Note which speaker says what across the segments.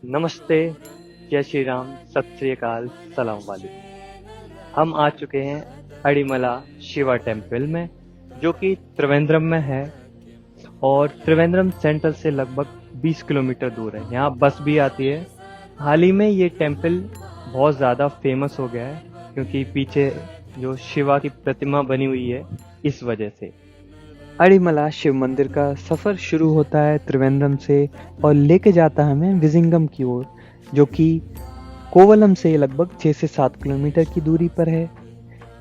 Speaker 1: नमस्ते, जय श्री राम, सत श्री अकाल, सलाम वालेकुम। हम आ चुके हैं अड़ीमला शिवा टेम्पल में, जो कि त्रिवेंद्रम में है और त्रिवेंद्रम सेंटर से लगभग 20 किलोमीटर दूर है। यहाँ बस भी आती है। हाल ही में ये टेम्पल बहुत ज़्यादा फेमस हो गया है, क्योंकि पीछे जो शिवा की प्रतिमा बनी हुई है, इस वजह से। अड़ीमला शिव मंदिर का सफ़र शुरू होता है त्रिवेंद्रम से और लेके जाता है हमें विजिंगम की ओर, जो कि कोवलम से लगभग 6 से 7 किलोमीटर की दूरी पर है।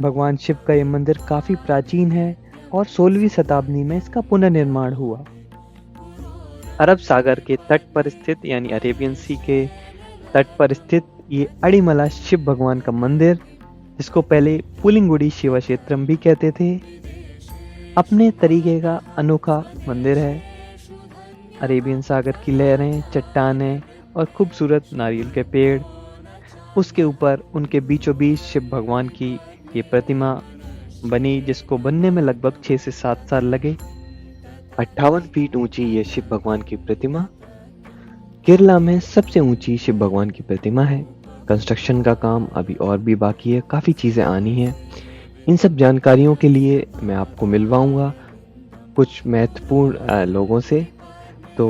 Speaker 1: भगवान शिव का ये मंदिर काफ़ी प्राचीन है और 16वीं शताब्दी में इसका पुनर्निर्माण हुआ। अरब सागर के तट पर स्थित यानी अरेबियन सी के तट पर स्थित ये अड़ीमला शिव भगवान का मंदिर, जिसको पहले पुलिंगुड़ी शिवा क्षेत्रम भी कहते थे, अपने तरीके का अनोखा मंदिर है। अरेबियन सागर की लहरें, चट्टानें और खूबसूरत नारियल के पेड़, उसके ऊपर उनके बीचों बीच शिव भगवान की ये प्रतिमा बनी, जिसको बनने में लगभग 6 से 7 साल लगे। 58 फीट ऊंची ये शिव भगवान की प्रतिमा केरला में सबसे ऊंची शिव भगवान की प्रतिमा है। कंस्ट्रक्शन का काम अभी और भी बाकी है, काफ़ी चीज़ें आनी हैं। इन सब जानकारियों के लिए मैं आपको मिलवाऊंगा कुछ महत्वपूर्ण लोगों से, तो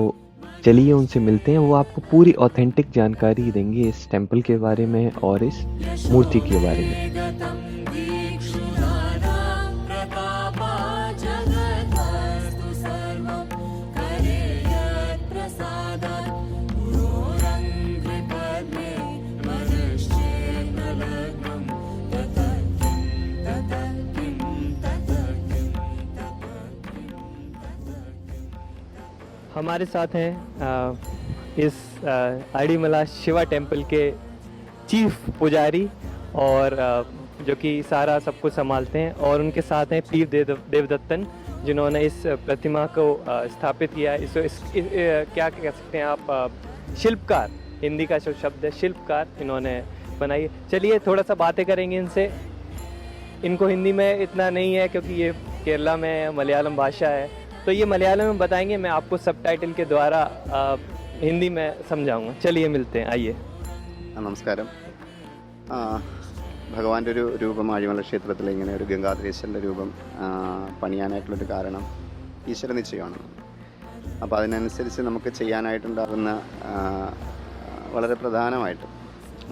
Speaker 1: चलिए उनसे मिलते हैं। वो आपको पूरी ऑथेंटिक जानकारी देंगे इस टेम्पल के बारे में और इस मूर्ति के बारे में। हमारे साथ हैं इस अड़ीमला शिवा टेम्पल के चीफ पुजारी और जो कि सारा सब कुछ संभालते हैं, और उनके साथ हैं पीर देवदत्तन, जिन्होंने इस प्रतिमा को स्थापित किया। क्या कह सकते हैं आप, शिल्पकार, हिंदी का जो शब्द है शिल्पकार, इन्होंने बनाई। चलिए थोड़ा सा बातें करेंगे इनसे। इनको हिंदी में इतना नहीं है क्योंकि ये केरला में मलयालम भाषा है, तो ये मलयालम में बताएंगे, मैं आपको सबटाइटल के द्वारा हिंदी में समझाऊंगा। चलिए मिलते हैं, आइए।
Speaker 2: നമസ്കാരം. ഭഗവാന്റെ ഒരു രൂപം ആഴിമല ക്ഷേത്രത്തിൽ ഇങ്ങനെ ഒരു ഗംഗാധരേശ്വരൻ്റെ രൂപം പണിയാനായിട്ടുള്ളൊരു കാരണം ഈശ്വര നിശ്ചയമാണ്. അപ്പോൾ അതിനനുസരിച്ച് നമുക്ക് ചെയ്യാനായിട്ടുണ്ടാകുന്ന വളരെ പ്രധാനമായിട്ടും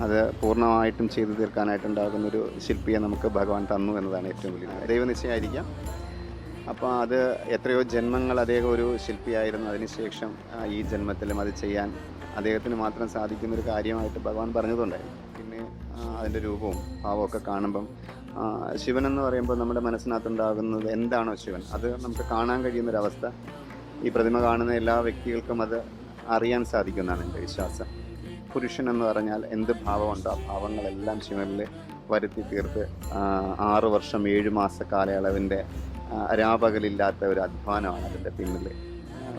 Speaker 2: അത് പൂർണ്ണമായിട്ടും ചെയ്തു തീർക്കാനായിട്ടുണ്ടാകുന്നൊരു ശില്പിയെ നമുക്ക് ഭഗവാൻ തന്നു എന്നതാണ് ഏറ്റവും വലിയ ദൈവനിശ്ചയമായിരിക്കാം. അപ്പോൾ അത് എത്രയോ ജന്മങ്ങൾ അദ്ദേഹം ഒരു ശില്പിയായിരുന്നു, അതിനുശേഷം ഈ ജന്മത്തിലും അത് ചെയ്യാൻ അദ്ദേഹത്തിന് മാത്രം സാധിക്കുന്നൊരു കാര്യമായിട്ട് ഭഗവാൻ പറഞ്ഞതുണ്ടായിരുന്നു. പിന്നെ അതിൻ്റെ രൂപവും ഭാവമൊക്കെ കാണുമ്പം ശിവനെന്ന് പറയുമ്പോൾ നമ്മുടെ മനസ്സിനകത്തുണ്ടാകുന്നത് എന്താണോ ശിവൻ, അത് നമുക്ക് കാണാൻ കഴിയുന്നൊരവസ്ഥ ഈ പ്രതിമ കാണുന്ന എല്ലാ വ്യക്തികൾക്കും അത് അറിയാൻ സാധിക്കുമെന്നാണ് എൻ്റെ വിശ്വാസം. പുരുഷൻ എന്ന് പറഞ്ഞാൽ എന്ത് ഭാവമുണ്ടോ ആ ഭാവങ്ങളെല്ലാം ശിവനിൽ വരുത്തി തീർത്ത് 6 വർഷം 7 മാസ കാലയളവിൻ്റെ രാപകലില്ലാത്ത ഒരു അധ്വാനമാണ് അതിൻ്റെ പിന്നിൽ.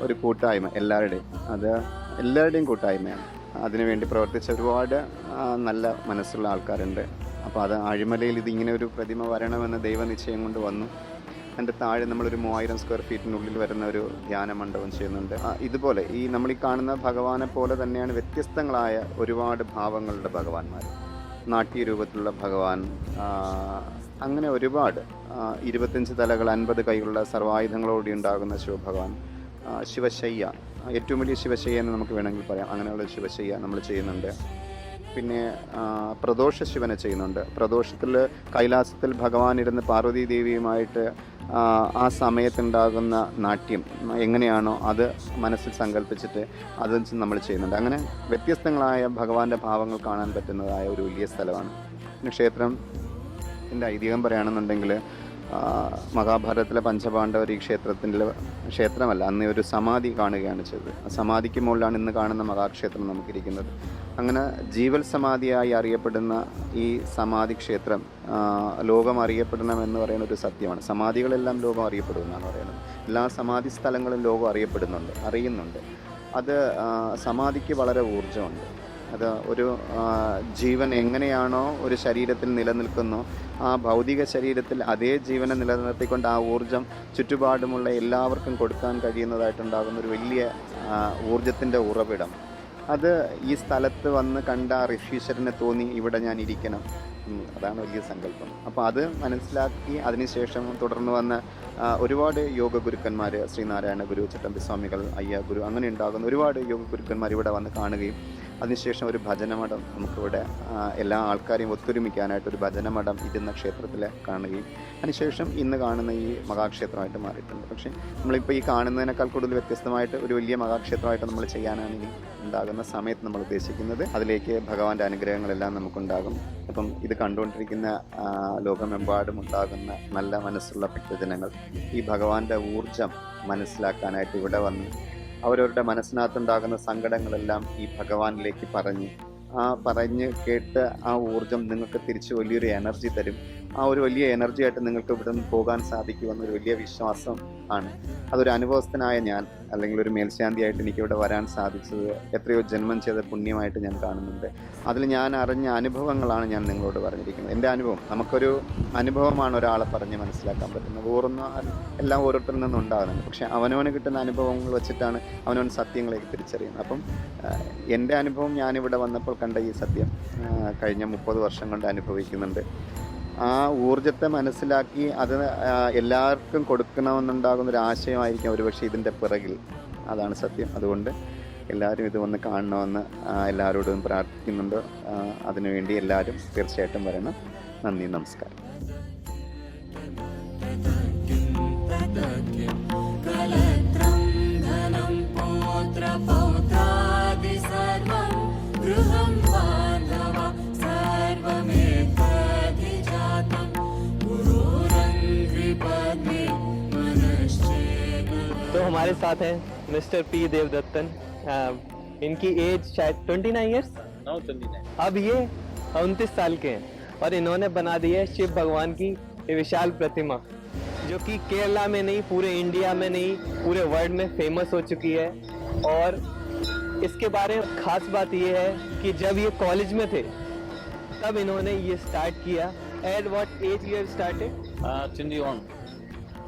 Speaker 2: ഒരു കൂട്ടായ്മ, എല്ലാവരുടെയും കൂട്ടായ്മയാണ്. അതിനുവേണ്ടി പ്രവർത്തിച്ച ഒരുപാട് നല്ല മനസ്സുള്ള ആൾക്കാരുണ്ട്. അപ്പോൾ അത് അഴിമലയിൽ ഇതിങ്ങനെ ഒരു പ്രതിമ വരണമെന്ന് ദൈവനിശ്ചയം കൊണ്ട് വന്നു. അതിൻ്റെ താഴെ നമ്മളൊരു 3000 സ്ക്വയർ ഫീറ്റിനുള്ളിൽ വരുന്ന ഒരു ധ്യാന മണ്ഡപം ചെയ്യുന്നുണ്ട്. ഇതുപോലെ ഈ നമ്മൾ ഈ കാണുന്ന ഭഗവാനെ പോലെ തന്നെയാണ് വ്യത്യസ്തങ്ങളായ ഒരുപാട് ഭാവങ്ങളുടെ ഭഗവാന്മാർ. നാട്യരൂപത്തിലുള്ള ഭഗവാൻ, അങ്ങനെ ഒരുപാട് 25 തലകൾ 50 കൈകളുള്ള സർവായുധങ്ങളോടെ ഉണ്ടാകുന്ന ശിവഭഗവാൻ, ശിവശയ്യ, ഏറ്റവും വലിയ ശിവശയ്യ എന്ന് നമുക്ക് വേണമെങ്കിൽ പറയാം. അങ്ങനെയുള്ള ശിവശയ്യ നമ്മൾ ചെയ്യുന്നുണ്ട്. പിന്നെ പ്രദോഷ ശിവനെ ചെയ്യുന്നുണ്ട്. പ്രദോഷത്തിൽ കൈലാസത്തിൽ ഭഗവാൻ ഇരുന്ന് പാർവതി ദേവിയുമായിട്ട് ആ സമയത്തുണ്ടാകുന്ന നാട്യം എങ്ങനെയാണോ അത് മനസ്സിൽ സങ്കല്പിച്ചിട്ട് അത് നമ്മൾ ചെയ്യുന്നുണ്ട്. അങ്ങനെ വ്യത്യസ്തങ്ങളായ ഭഗവാന്റെ ഭാവങ്ങൾ കാണാൻ പറ്റുന്നതായ ഒരു വലിയ സ്ഥലമാണ്. പിന്നെ ക്ഷേത്രം എൻ്റെ ഐതിഹ്യം പറയുകയാണെന്നുണ്ടെങ്കിൽ മഹാഭാരതത്തിലെ പഞ്ചപാണ്ഡവർ ഈ ക്ഷേത്രമല്ല, അന്ന് ഒരു സമാധി കാണുകയാണ് ചെയ്തത്. ആ സമാധിക്ക് മുകളിലാണ് ഇന്ന് കാണുന്ന മഹാക്ഷേത്രം നമുക്കിരിക്കുന്നത്. അങ്ങനെ ജീവൽ സമാധിയായി അറിയപ്പെടുന്ന ഈ സമാധി ക്ഷേത്രം ലോകം അറിയപ്പെടണമെന്ന് പറയുന്ന ഒരു സത്യമാണ്. സമാധികളെല്ലാം ലോകം അറിയപ്പെടുമെന്നാണ് പറയുന്നത്. എല്ലാ സമാധി സ്ഥലങ്ങളും ലോകം അറിയുന്നുണ്ട്. അത് സമാധിക്ക് വളരെ ഊർജ്ജമുണ്ട്. അത് ഒരു ജീവൻ എങ്ങനെയാണോ ഒരു ശരീരത്തിൽ നിലനിൽക്കുന്നു, ആ ഭൗതിക ശരീരത്തിൽ അതേ ജീവനെ നിലനിർത്തിക്കൊണ്ട് ആ ഊർജം ചുറ്റുപാടുമുള്ള എല്ലാവർക്കും കൊടുക്കാൻ കഴിയുന്നതായിട്ടുണ്ടാകുന്ന ഒരു വലിയ ഊർജത്തിൻ്റെ ഉറവിടം. അത് ഈ സ്ഥലത്ത് വന്ന് കണ്ട ആ ഋഷീശ്വരനെ തോന്നി ഇവിടെ ഞാൻ ഇരിക്കണം. അതാണ് വലിയ സങ്കല്പം. അപ്പോൾ അത് മനസ്സിലാക്കി അതിനുശേഷം തുടർന്ന് വന്ന ഒരുപാട് യോഗ ഗുരുക്കന്മാർ, ശ്രീനാരായണ ഗുരു, ചട്ടമ്പി സ്വാമികൾ, അയ്യ ഗുരു, അങ്ങനെ ഉണ്ടാകുന്ന ഒരുപാട് യോഗ ഗുരുക്കന്മാർ ഇവിടെ വന്ന് കാണുകയും അതിനുശേഷം ഒരു ഭജനമഠം നമുക്കിവിടെ എല്ലാ ആൾക്കാരെയും ഒത്തൊരുമിക്കാനായിട്ട് ഒരു ഭജനമഠം ഇരുന്ന ക്ഷേത്രത്തിൽ കാണുകയും അതിനുശേഷം ഇന്ന് കാണുന്ന ഈ മഹാക്ഷേത്രമായിട്ട് മാറിയിട്ടുണ്ട്. പക്ഷേ നമ്മളിപ്പോൾ ഈ കാണുന്നതിനേക്കാൾ കൂടുതൽ വ്യത്യസ്തമായിട്ട് ഒരു വലിയ മഹാക്ഷേത്രമായിട്ട് നമ്മൾ ചെയ്യാനാണ് ഇനി ഉണ്ടാകുന്ന സമയത്ത് നമ്മൾ ഉദ്ദേശിക്കുന്നത്. അതിലേക്ക് ഭഗവാന്റെ അനുഗ്രഹങ്ങളെല്ലാം നമുക്കുണ്ടാകും. അപ്പം ഇത് കണ്ടുകൊണ്ടിരിക്കുന്ന ലോകമെമ്പാടും ഉണ്ടാകുന്ന നല്ല മനസ്സുള്ള ഭക്തജനങ്ങൾ ഈ ഭഗവാന്റെ ഊർജം മനസ്സിലാക്കാനായിട്ട് ഇവിടെ വന്ന് അവരവരുടെ മനസ്സിനകത്തുണ്ടാകുന്ന സങ്കടങ്ങളെല്ലാം ഈ ഭഗവാനിലേക്ക് പറഞ്ഞ് കേട്ട് ആ ഊർജം നിങ്ങൾക്ക് തിരിച്ച് വലിയൊരു എനർജി തരും. ആ ഒരു വലിയ എനർജി ആയിട്ട് നിങ്ങൾക്ക് ഇവിടെ നിന്ന് പോകാൻ സാധിക്കുമെന്നൊരു വലിയ വിശ്വാസം ആണ്. അതൊരു അനുഭവസ്ഥനായ ഞാൻ, അല്ലെങ്കിൽ ഒരു മേൽശാന്തിയായിട്ട് എനിക്കിവിടെ വരാൻ സാധിച്ചത് എത്രയോ ജന്മം ചെയ്ത പുണ്യമായിട്ട് ഞാൻ കാണുന്നുണ്ട്. അതിൽ ഞാൻ അറിഞ്ഞ അനുഭവങ്ങളാണ് ഞാൻ നിങ്ങളോട് പറഞ്ഞിരിക്കുന്നത്. എൻ്റെ അനുഭവം, നമുക്കൊരു അനുഭവമാണ് ഒരാളെ പറഞ്ഞ് മനസ്സിലാക്കാൻ പറ്റുന്നത്. എല്ലാം ഓരോരുത്തരിൽ നിന്നും ഉണ്ടാകുന്നുണ്ട്. പക്ഷേ അവനവന് കിട്ടുന്ന അനുഭവങ്ങൾ വെച്ചിട്ടാണ് അവനവൻ സത്യങ്ങളെ തിരിച്ചറിയുന്നത്. അപ്പം എൻ്റെ അനുഭവം ഞാനിവിടെ വന്നപ്പോൾ കണ്ട ഈ സത്യം കഴിഞ്ഞ 30 വർഷം കൊണ്ട് അനുഭവിക്കുന്നുണ്ട്. ആ ഊർജത്തെ മനസ്സിലാക്കി അത് എല്ലാവർക്കും കൊടുക്കണമെന്നുണ്ടാകുന്ന ഒരു ആശയമായിരിക്കും ഒരുപക്ഷെ ഇതിൻ്റെ പിറകിൽ. അതാണ് സത്യം. അതുകൊണ്ട് എല്ലാവരും ഇത് വന്ന് കാണണമെന്ന് എല്ലാവരോടും പ്രാർത്ഥിക്കുന്നുണ്ട്. അതിനുവേണ്ടി എല്ലാവരും തീർച്ചയായിട്ടും വരണം. നന്ദി, നമസ്കാരം.
Speaker 1: तो हमारे साथ हैं मिस्टर पी देवदत्तन। इनकी एज शायद 29 ईयर्स, अब ये 29 साल के हैं और इन्होंने बना दी है शिव भगवान की ये विशाल प्रतिमा, जो कि केरला में नहीं, पूरे इंडिया में नहीं, पूरे वर्ल्ड में फेमस हो चुकी है। और इसके बारे में खास बात ये है कि जब ये कॉलेज में थे तब इन्होंने ये स्टार्ट किया। At what age you have started?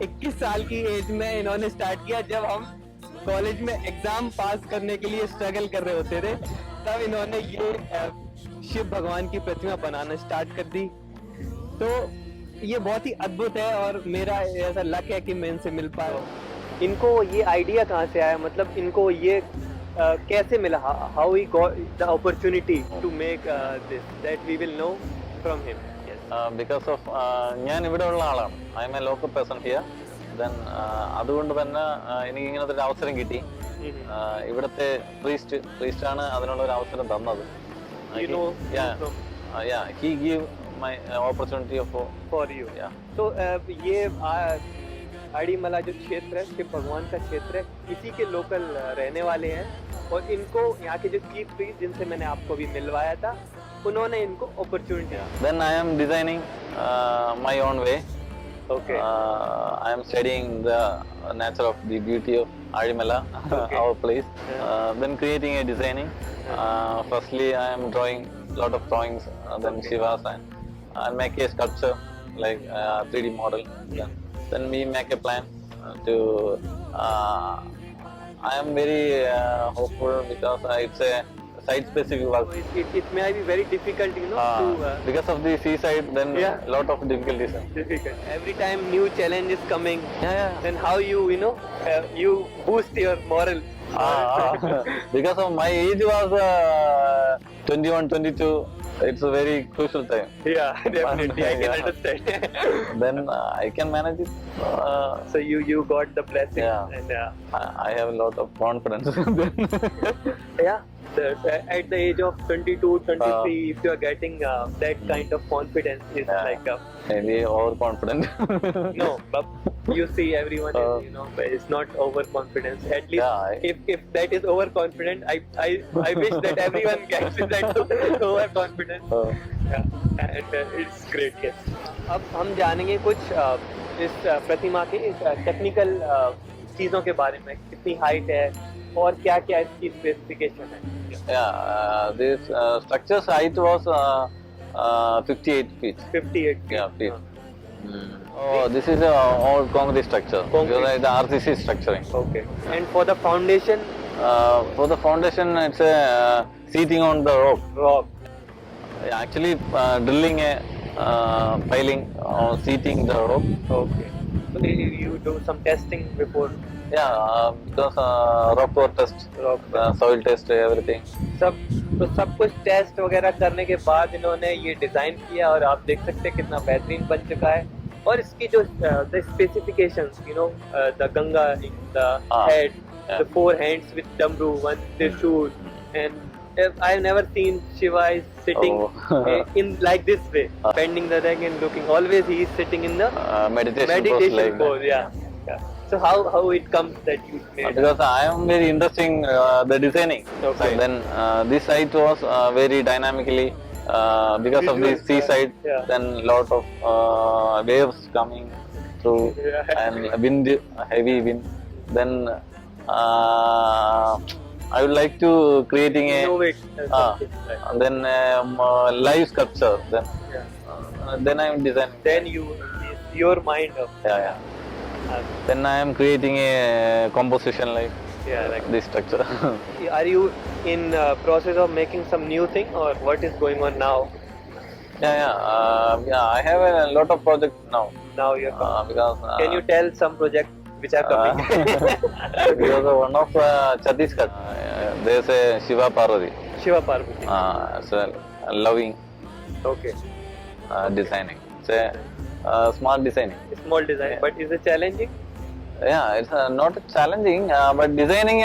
Speaker 1: 21 साल की एज में इन्होंने स्टार्ट किया। जब हम कॉलेज में एग्जाम पास करने के लिए स्ट्रगल कर रहे होते थे तब इन्होंने ये शिव भगवान की प्रतिमा बनाना स्टार्ट कर दी। तो ये बहुत ही अद्भुत है और मेरा ऐसा लक है कि मैं इनसे मिल पाया। इनको ये आइडिया कहाँ से आया, मतलब इनको ये कैसे मिला? How he got the opportunity to make this, that we will know from him.
Speaker 3: Because of ഞാൻ ഇവിടെ ഉള്ള ആളാണ്. I am a local person here. Then അതുകൊണ്ട് തന്നെ എനിക്ക് ഇങ്ങനത്തെ ഒരു അവസരം കിട്ടി. ഇവിടുത്തെ പ്രീസ്റ്റാണ് അതിനുള്ള ഒരു അവസരം തന്നത്. He give my opportunity
Speaker 1: for you. तो ये आड़ीमला जो क्षेत्र है, शिव भगवान का क्षेत्र है, इसी के लोकल रहने वाले हैं और इनको यहाँ के जो चीफ प्रीस्ट जिनसे मैंने आपको भी मिलवाया था, उन्होंने इनको opportunity.
Speaker 3: Then I am designing my own way.
Speaker 1: Okay.
Speaker 3: I am studying the nature of the beauty of Adimala,
Speaker 1: Okay.
Speaker 3: our place. Then creating a designing. Firstly, I am drawing lot of drawings. Then Shivas and make a sculpture like 3D model. Then we make a plan to. I am very hopeful because it's a site-specific work.
Speaker 1: It may be very difficult, you know, to.
Speaker 3: Because of the seaside, then
Speaker 1: Yeah.
Speaker 3: lot of difficulties.
Speaker 1: Difficult. Every time new challenge is coming,
Speaker 3: Yeah.
Speaker 1: then how you know, you boost your moral.
Speaker 3: Because of my age was 21, 22. It's a very crucial time.
Speaker 1: Yeah, definitely. I can
Speaker 3: Yeah.
Speaker 1: understand.
Speaker 3: Then I can manage it.
Speaker 1: So you got the blessing.
Speaker 3: Yeah.
Speaker 1: And
Speaker 3: I have a lot of confidence.
Speaker 1: yeah. At the age of 22, 23, if you are getting that kind of confidence, is
Speaker 3: Yeah.
Speaker 1: like
Speaker 3: Maybe overconfident.
Speaker 1: no, but you see everyone is, you know, is not overconfidence. At least
Speaker 3: Yeah,
Speaker 1: if that is overconfident, I wish that everyone gets that overconfidence. Yeah, and it's great. Yes. अब हम जानेंगे कुछ इस प्रतिमा के technical चीज़ों के बारे में, कितनी हाइट है, और क्या क्या इसकी स्पेसिफिकेशन है?
Speaker 3: Yeah, this structure's height was 58 feet.
Speaker 1: 58 feet.
Speaker 3: Yeah, feet. Oh, this is a all concrete structure.
Speaker 1: Concrete.
Speaker 3: Because the RCC structuring.
Speaker 1: Okay. And for the foundation?
Speaker 3: For the foundation, it's a seating on the rock.
Speaker 1: Rock.
Speaker 3: Actually, drilling a piling or seating the rock.
Speaker 1: Okay. So you do some testing before?
Speaker 3: Yeah, because rock core test, soil test, everything.
Speaker 1: सब कुछ test वगैरह करने के बाद इन्होंने ये design किया और आप देख सकते हैं कितना बेहतरीन बन चुका है। और इसकी जो the specifications, you know, the Ganga in the head, the 4 hands with damru, 1 Trishul, and I've never seen Shiva is sitting in like this way, bending the neck and looking. Always he is sitting in the
Speaker 3: meditation
Speaker 1: pose. Yeah. So how it comes that you made?
Speaker 3: Because I am very interesting the designing.
Speaker 1: Okay.
Speaker 3: So then this site was very dynamically because of the seaside.
Speaker 1: Yeah.
Speaker 3: Then lot of waves coming through and wind, heavy wind. Then I would like to creating a
Speaker 1: Innovate something like
Speaker 3: and then live sculpture. Then I am designing.
Speaker 1: Then your mind of
Speaker 3: Yeah. Then I am creating a composition like
Speaker 1: like
Speaker 3: this structure.
Speaker 1: Are you in process of making some new thing, or what is going on now?
Speaker 3: Yeah. I have a lot of projects now.
Speaker 1: Now you're
Speaker 3: Because
Speaker 1: can you tell some projects which are coming?
Speaker 3: because of one of Chhattisgarh, there's a Shiva Parvati.
Speaker 1: Shiva Parvati.
Speaker 3: So loving
Speaker 1: Okay.
Speaker 3: designing. It's a smart designing.
Speaker 1: Small design, but is it challenging?
Speaker 3: Yeah, it's not challenging, but designing.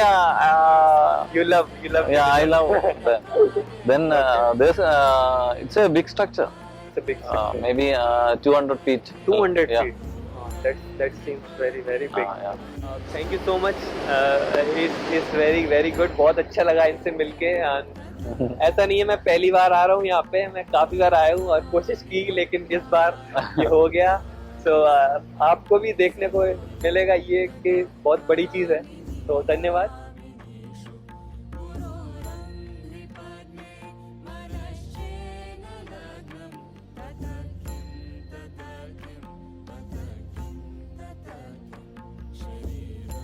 Speaker 1: You love.
Speaker 3: Yeah, I love. Then there's it's a big structure.
Speaker 1: It's a big structure.
Speaker 3: Maybe 200 feet.
Speaker 1: 200
Speaker 3: Yeah.
Speaker 1: feet. That seems very big.
Speaker 3: Yeah.
Speaker 1: Thank you so much. It's very good. बहुत अच्छा लगा इनसे मिलके। ऐसा नहीं है मैं पहली बार आ रहा हूँ यहाँ पे, मैं काफी बार आया हूँ और कोशिश की, लेकिन इस बार ये हो गया। तो आपको भी देखने को मिलेगा ये कि बहुत बड़ी चीज है। तो धन्यवाद।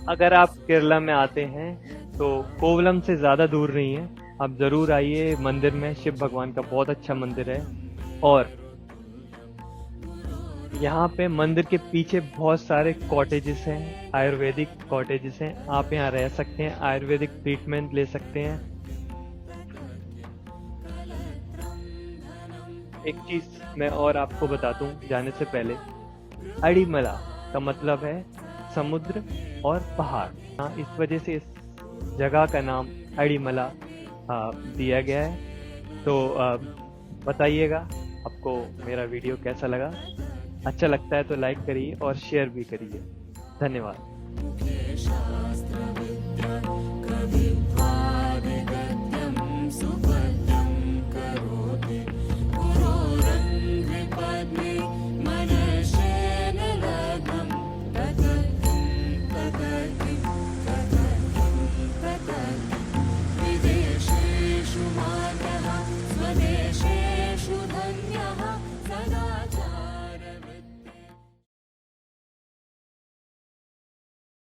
Speaker 1: अगर आप केरला में आते हैं तो कोवलम से ज़्यादा दूर नहीं है, आप ज़रूर आइए मंदिर में। शिव भगवान का बहुत अच्छा मंदिर है और यहाँ पे मंदिर के पीछे बहुत सारे कॉटेजेस हैं, आयुर्वेदिक कॉटेजेस हैं। आप यहाँ रह सकते हैं, आयुर्वेदिक ट्रीटमेंट ले सकते हैं। एक चीज़ मैं और आपको बता दूं जाने से पहले, अड़ीमला का मतलब है समुद्र और पहाड़। इस वजह से इस जगह का नाम अड़ीमला दिया गया है। तो बताइएगा आपको मेरा वीडियो कैसा लगा। अच्छा लगता है तो लाइक करिए और शेयर भी करिए। धन्यवाद।